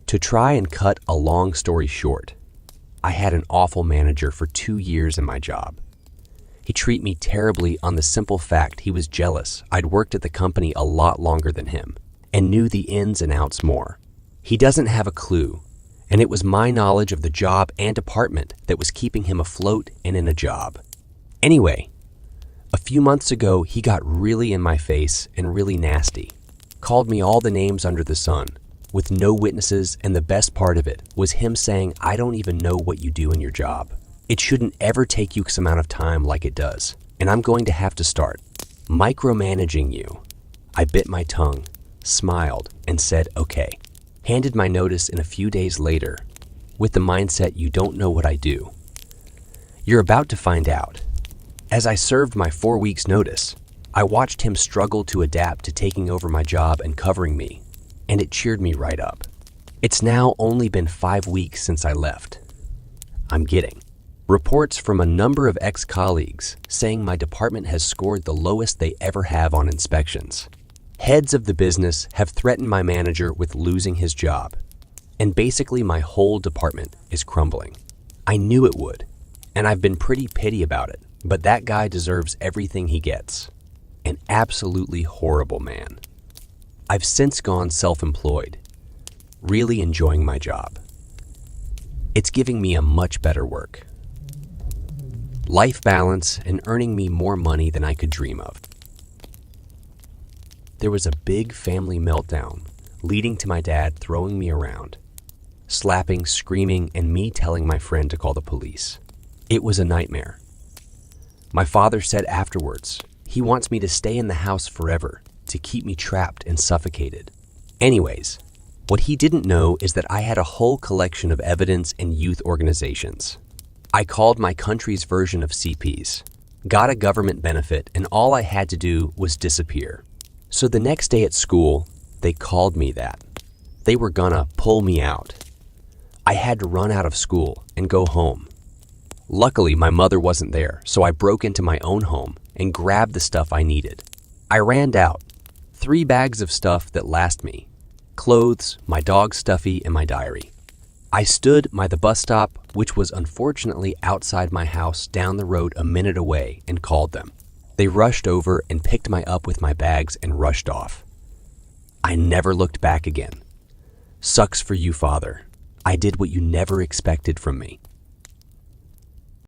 To try and cut a long story short, I had an awful manager for 2 years in my job. He treated me terribly on the simple fact he was jealous I'd worked at the company a lot longer than him and knew the ins and outs more. He doesn't have a clue, and it was my knowledge of the job and department that was keeping him afloat and in a job. Anyway, a few months ago, he got really in my face and really nasty. Called me all the names under the sun, with no witnesses, and the best part of it was him saying, "I don't even know what you do in your job. It shouldn't ever take you some amount of time like it does, and I'm going to have to start micromanaging you." I bit my tongue, smiled, and said, "Okay." Handed my notice in a few days later, with the mindset, "You don't know what I do. You're about to find out." As I served my 4 weeks notice, I watched him struggle to adapt to taking over my job and covering me, and it cheered me right up. It's now only been 5 weeks since I left. I'm getting reports from a number of ex-colleagues saying my department has scored the lowest they ever have on inspections. Heads of the business have threatened my manager with losing his job, and basically my whole department is crumbling. I knew it would, and I've been pretty petty about it, but that guy deserves everything he gets. An absolutely horrible man. I've since gone self-employed, really enjoying my job. It's giving me a much better work, life balance, and earning me more money than I could dream of. There was a big family meltdown, leading to my dad throwing me around, slapping, screaming, and me telling my friend to call the police. It was a nightmare. My father said afterwards, he wants me to stay in the house forever, to keep me trapped and suffocated. Anyways, what he didn't know is that I had a whole collection of evidence and youth organizations. I called my country's version of CPs, got a government benefit, and all I had to do was disappear. So the next day at school, they called me that. They were gonna pull me out. I had to run out of school and go home. Luckily, my mother wasn't there, so I broke into my own home and grabbed the stuff I needed. I ran out. 3 bags of stuff that last me. Clothes, my dog Stuffy, and my diary. I stood by the bus stop, which was unfortunately outside my house down the road a minute away, and called them. They rushed over and picked me up with my bags and rushed off. I never looked back again. Sucks for you, Father. I did what you never expected from me.